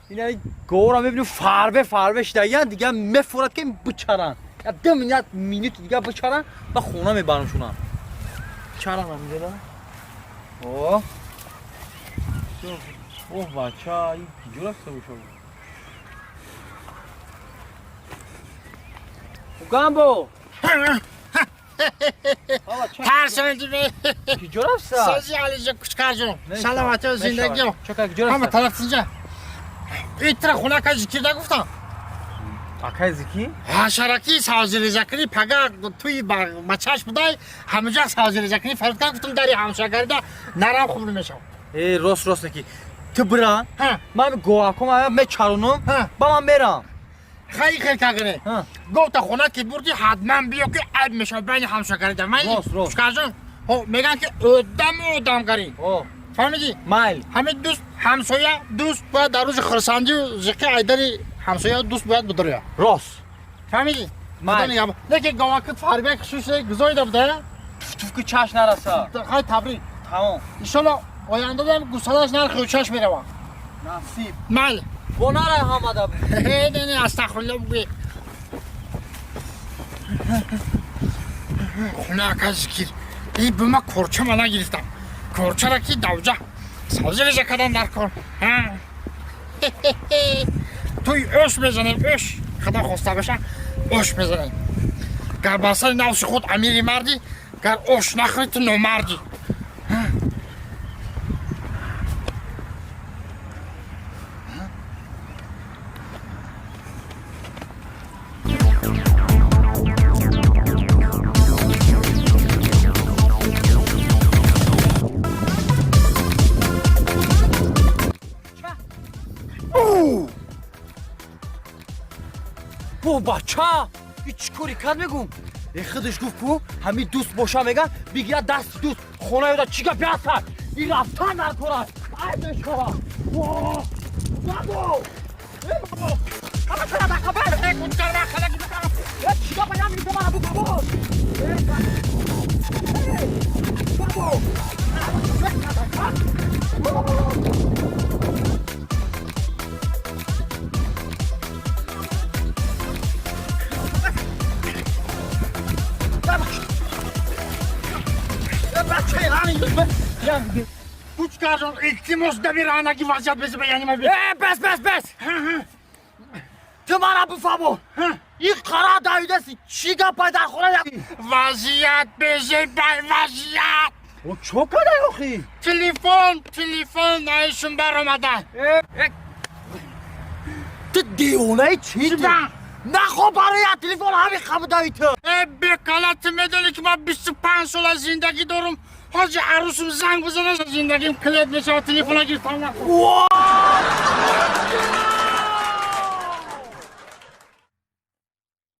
اینا گورم ببینیم فربه دیگه دیگه مفورد که بچرن یا 2 مینوت دیگه بچرن با خونه میبرمشونم چرا نمیدونم اوه بچه این جور است بشو گامبو ترسوندی به کی جور است سازی علیجا کوچکر جون سلامت و زندگی چکا جور است همه طرف اینجا ایتر خونه که ذکر نگفتم اکای زکی حشرکی سازی زکری پگا توی مچاش بودای همونجا سازی زکری فرض کن گفتم داری همشاگرده نرم خوب نمیشم راست نکی تو برا من گواه کنم من چارونم با من برم خیلی کگره گفت خونه که بردی حتما بیا که عیب میشه بین همشاگرده من راست کاجون میگن که ادم کاری فهمیدی مایل همه دوست همسایه دوست باید در روز خرسندی و زکی عیدری همسایه دوست باید بداره راست فهمیدی مایل نه که گواکت فاربه خصوصی گذاری بوده تو که چاش نرسه خیلی تبریک تمام ایشالا آینده دارم گوسالش نرخی چاش میروم نصیب مال بنا را آمده بود نه استغفرالله بگی خونه که ذکر این به ما کرچه ما نگرفتم کرچه را که دوجه سازیرش کدن در کن توی اوش بزنیم اوش خدا خواسته بشه اوش بزنیم گر بسر نوش خود امیری مردی گر اوش نخوری تو نومردی بو بچه چی کاری کرد میگم خودش گفت کو همین دوست باشه میگن بگیره دست دوست خونه یادا چیگه بیاسد این رفتن در کنن ای بشکا واه بابو ای بابو همه کنه در خبر ای کنچه در خبر ای چیگه باید میگه من ابو بابو ای بابو کوچکر جان التماس دبیرانگی وضعیت بزن بیانی ما بس تو من بفهمو این قرار دایده سی چی گپای در خونه وضعیت بزن وضعیت او چو کنه اخی تلفن نایشون بر آمدن تو دیونه چی تو نخو برای تلفن همین خب دایی تو بکالت میدونی که من 25 سال از زندگی دارم حاجی عروسم زنگ بزنه زندگیم کلید بشه و تلفن گیرتم نخور